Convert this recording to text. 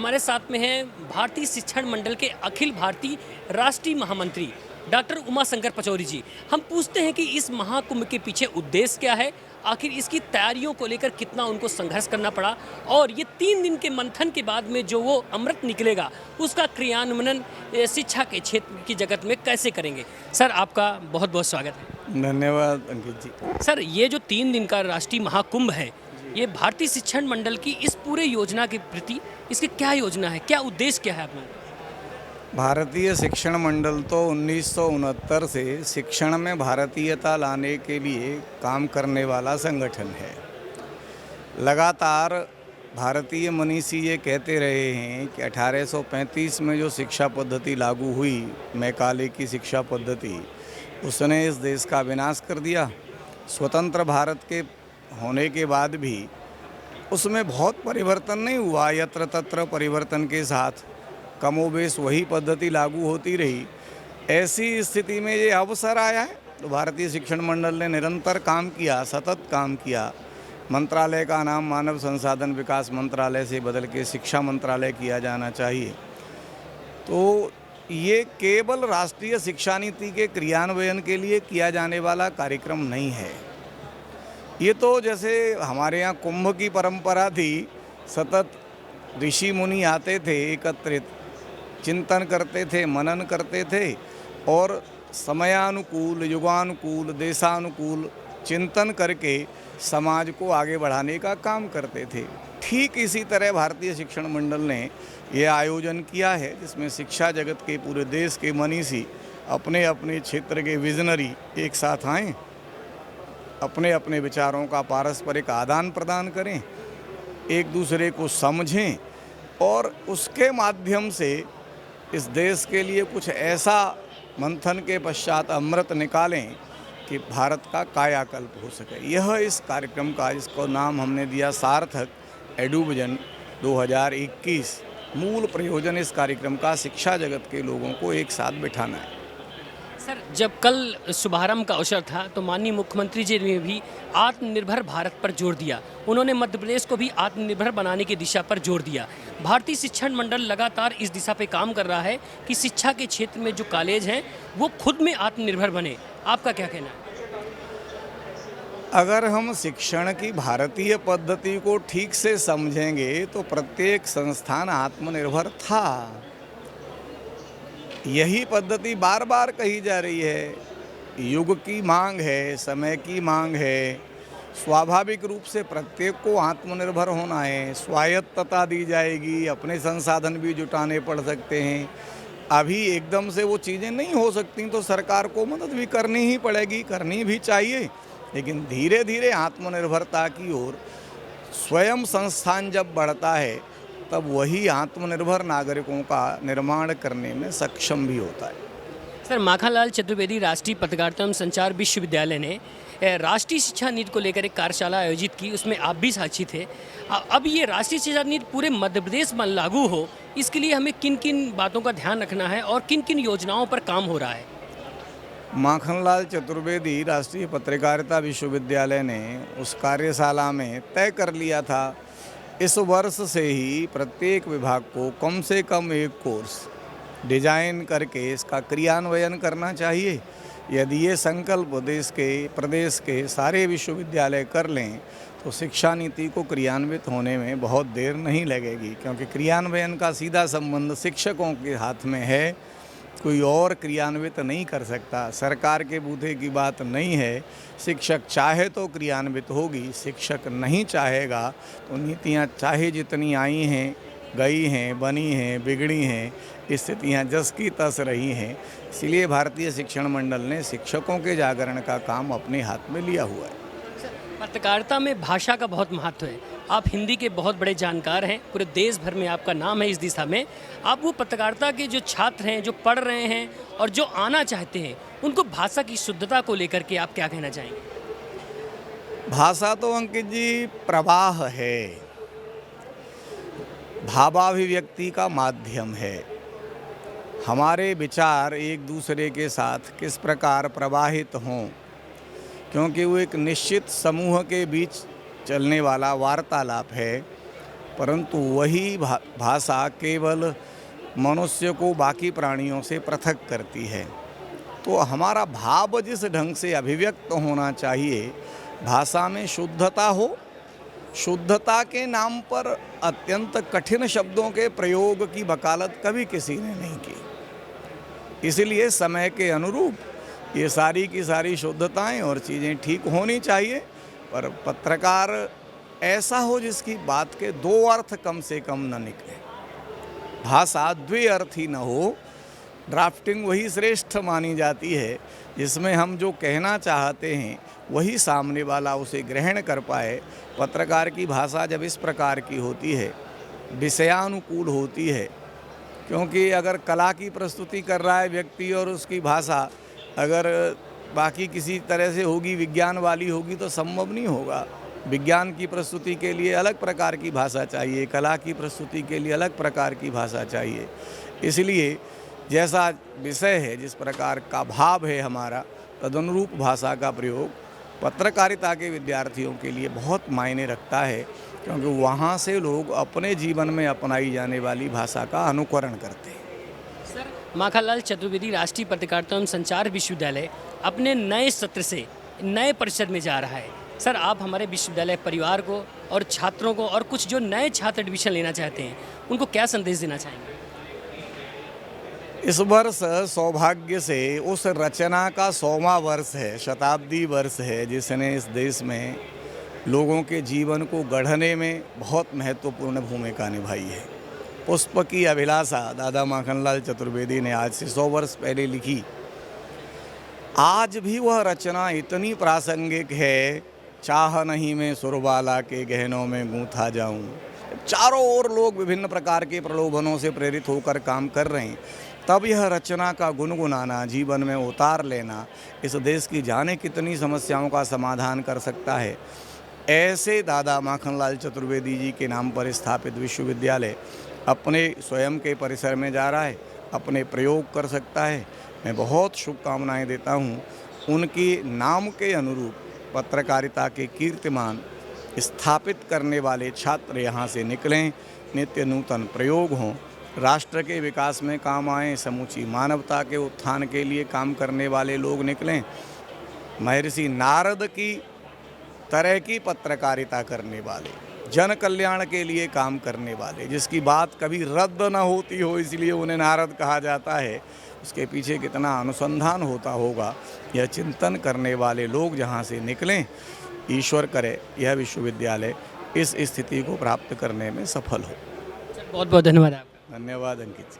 हमारे साथ में हैं भारतीय शिक्षण मंडल के अखिल भारतीय राष्ट्रीय महामंत्री डॉक्टर उमाशंकर पचौरी जी। हम पूछते हैं कि इस महाकुंभ के पीछे उद्देश्य क्या है, आखिर इसकी तैयारियों को लेकर कितना उनको संघर्ष करना पड़ा और ये 3 दिन के मंथन के बाद में जो वो अमृत निकलेगा उसका क्रियान्वयन शिक्षा के क्षेत्र की जगत में कैसे करेंगे। सर, आपका बहुत बहुत स्वागत है। धन्यवाद अंकित जी। सर, ये जो 3 दिन का राष्ट्रीय महाकुंभ है, ये भारतीय शिक्षण मंडल की इस पूरे योजना के प्रति इसकी क्या योजना है, क्या उद्देश्य क्या है आप लोगों का? भारतीय शिक्षण मंडल तो 1969 से शिक्षण में भारतीयता लाने के लिए काम करने वाला संगठन है। लगातार भारतीय मनीषी ये कहते रहे हैं कि 1835 में जो शिक्षा पद्धति लागू हुई, मैकाले की शिक्षा पद्धति, उसने इस देश का विनाश कर दिया। स्वतंत्र भारत के होने के बाद भी उसमें बहुत परिवर्तन नहीं हुआ। यत्र तत्र परिवर्तन के साथ कमोबेश वही पद्धति लागू होती रही। ऐसी स्थिति में ये अवसर आया है तो भारतीय शिक्षण मंडल ने निरंतर काम किया, सतत काम किया। मंत्रालय का नाम मानव संसाधन विकास मंत्रालय से बदल के शिक्षा मंत्रालय किया जाना चाहिए। तो ये केवल राष्ट्रीय शिक्षा नीति के क्रियान्वयन के लिए किया जाने वाला कार्यक्रम नहीं है। ये तो जैसे हमारे यहाँ कुंभ की परंपरा थी, सतत ऋषि मुनि आते थे, एकत्रित चिंतन करते थे, मनन करते थे और समयानुकूल, युगानुकूल, देशानुकूल चिंतन करके समाज को आगे बढ़ाने का काम करते थे। ठीक इसी तरह भारतीय शिक्षण मंडल ने ये आयोजन किया है जिसमें शिक्षा जगत के पूरे देश के मनीषी अपने अपने क्षेत्र के विजनरी एक साथ आएँ, अपने अपने विचारों का पारस्परिक आदान प्रदान करें, एक दूसरे को समझें और उसके माध्यम से इस देश के लिए कुछ ऐसा मंथन के पश्चात अमृत निकालें कि भारत का कायाकल्प हो सके। यह इस कार्यक्रम का, जिसको नाम हमने दिया सार्थक एडुविजन 2021, मूल प्रयोजन इस कार्यक्रम का शिक्षा जगत के लोगों को एक साथ बिठाना है। सर, जब कल शुभारंभ का अवसर था तो माननीय मुख्यमंत्री जी ने भी आत्मनिर्भर भारत पर जोर दिया। उन्होंने मध्य प्रदेश को भी आत्मनिर्भर बनाने की दिशा पर जोर दिया। भारतीय शिक्षण मंडल लगातार इस दिशा पे काम कर रहा है कि शिक्षा के क्षेत्र में जो कॉलेज हैं वो खुद में आत्मनिर्भर बने। आपका क्या कहना है? अगर हम शिक्षण की भारतीय पद्धति को ठीक से समझेंगे तो प्रत्येक संस्थान आत्मनिर्भर था। यही पद्धति बार बार कही जा रही है। युग की मांग है, समय की मांग है। स्वाभाविक रूप से प्रत्येक को आत्मनिर्भर होना है। स्वायत्तता दी जाएगी, अपने संसाधन भी जुटाने पड़ सकते हैं। अभी एकदम से वो चीज़ें नहीं हो सकती तो सरकार को मदद भी करनी ही पड़ेगी, करनी भी चाहिए। लेकिन धीरे धीरे आत्मनिर्भरता की ओर स्वयं संस्थान जब बढ़ता है तब वही आत्मनिर्भर नागरिकों का निर्माण करने में सक्षम भी होता है। सर, माखनलाल चतुर्वेदी राष्ट्रीय पत्रकारिता एवं संचार विश्वविद्यालय ने राष्ट्रीय शिक्षा नीति को लेकर एक कार्यशाला आयोजित की, उसमें आप भी साक्षी थे। अब ये राष्ट्रीय शिक्षा नीति पूरे मध्य प्रदेश में लागू हो, इसके लिए हमें किन किन बातों का ध्यान रखना है और किन किन योजनाओं पर काम हो रहा है? माखनलाल चतुर्वेदी राष्ट्रीय पत्रकारिता विश्वविद्यालय ने उस कार्यशाला में तय कर लिया था इस वर्ष से ही प्रत्येक विभाग को कम से कम एक कोर्स डिजाइन करके इसका क्रियान्वयन करना चाहिए। यदि ये संकल्प प्रदेश के सारे विश्वविद्यालय कर लें तो शिक्षा नीति को क्रियान्वित होने में बहुत देर नहीं लगेगी, क्योंकि क्रियान्वयन का सीधा संबंध शिक्षकों के हाथ में है। कोई और क्रियान्वित नहीं कर सकता। सरकार के बूते की बात नहीं है। शिक्षक चाहे तो क्रियान्वित होगी, शिक्षक नहीं चाहेगा तो नीतियाँ चाहे जितनी आई हैं, गई हैं, बनी हैं, बिगड़ी हैं, स्थितियाँ जस की तस रही हैं। इसलिए भारतीय शिक्षण मंडल ने शिक्षकों के जागरण का काम अपने हाथ में लिया हुआ है। पत्रकारिता में भाषा का बहुत महत्व है। आप हिंदी के बहुत बड़े जानकार हैं, पूरे देश भर में आपका नाम है इस दिशा में। आप वो पत्रकारिता के जो छात्र हैं, जो पढ़ रहे हैं और जो आना चाहते हैं, उनको भाषा की शुद्धता को लेकर के आप क्या कहना चाहेंगे? भाषा तो अंकित जी प्रवाह है, भावाभिव्यक्ति का माध्यम है। हमारे विचार एक दूसरे के साथ किस प्रकार प्रवाहित हों, क्योंकि वो एक निश्चित समूह के बीच चलने वाला वार्तालाप है। परंतु वही भाषा केवल मनुष्य को बाकी प्राणियों से पृथक करती है। तो हमारा भाव जिस ढंग से अभिव्यक्त होना चाहिए, भाषा में शुद्धता हो, शुद्धता के नाम पर अत्यंत कठिन शब्दों के प्रयोग की वकालत कभी किसी ने नहीं की। इसलिए समय के अनुरूप ये सारी की सारी शुद्धताएं और चीज़ें ठीक होनी चाहिए, पर पत्रकार ऐसा हो जिसकी बात के दो अर्थ कम से कम न निकले, भाषा द्विअर्थी न हो। ड्राफ्टिंग वही श्रेष्ठ मानी जाती है जिसमें हम जो कहना चाहते हैं वही सामने वाला उसे ग्रहण कर पाए। पत्रकार की भाषा जब इस प्रकार की होती है, विषयानुकूल होती है, क्योंकि अगर कला की प्रस्तुति कर रहा है व्यक्ति और उसकी भाषा अगर बाकी किसी तरह से होगी, विज्ञान वाली होगी, तो संभव नहीं होगा। विज्ञान की प्रस्तुति के लिए अलग प्रकार की भाषा चाहिए, कला की प्रस्तुति के लिए अलग प्रकार की भाषा चाहिए। इसलिए जैसा विषय है, जिस प्रकार का भाव है हमारा, तदनुरूप भाषा का प्रयोग पत्रकारिता के विद्यार्थियों के लिए बहुत मायने रखता है, क्योंकि वहाँ से लोग अपने जीवन में अपनाई जाने वाली भाषा का अनुकरण करते हैं। सर, माखनलाल चतुर्वेदी राष्ट्रीय पत्रकारिता एवं संचार विश्वविद्यालय अपने नए सत्र से नए परिसर में जा रहा है। सर, आप हमारे विश्वविद्यालय परिवार को और छात्रों को और कुछ जो नए छात्र एडमिशन लेना चाहते हैं उनको क्या संदेश देना चाहेंगे? इस वर्ष सौभाग्य से उस रचना का 100वां वर्ष है, शताब्दी वर्ष है, जिसने इस देश में लोगों के जीवन को गढ़ने में बहुत महत्वपूर्ण भूमिका निभाई है। पुष्प की अभिलाषा दादा माखनलाल चतुर्वेदी ने आज से 100 वर्ष पहले लिखी। आज भी वह रचना इतनी प्रासंगिक है, चाह नहीं मैं सुरबाला के गहनों में गूंथा जाऊं। चारों ओर लोग विभिन्न प्रकार के प्रलोभनों से प्रेरित होकर काम कर रहे हैं, तब यह रचना का गुनगुनाना, जीवन में उतार लेना इस देश की जाने कितनी समस्याओं का समाधान कर सकता है। ऐसे दादा माखनलाल चतुर्वेदी जी के नाम पर स्थापित विश्वविद्यालय अपने स्वयं के परिसर में जा रहा है, अपने प्रयोग कर सकता है। मैं बहुत शुभकामनाएं देता हूँ। उनके नाम के अनुरूप पत्रकारिता के कीर्तिमान स्थापित करने वाले छात्र यहाँ से निकलें, नित्य नूतन प्रयोग हों, राष्ट्र के विकास में काम आएँ, समूची मानवता के उत्थान के लिए काम करने वाले लोग निकलें। महर्षि नारद की तरह की पत्रकारिता करने वाले, जन कल्याण के लिए काम करने वाले, जिसकी बात कभी रद्द न होती हो इसलिए उन्हें नारद कहा जाता है, उसके पीछे कितना अनुसंधान होता होगा, यह चिंतन करने वाले लोग जहाँ से निकलें। ईश्वर करे यह विश्वविद्यालय इस स्थिति को प्राप्त करने में सफल हो। बहुत बहुत धन्यवाद आपका। धन्यवाद अंकित जी।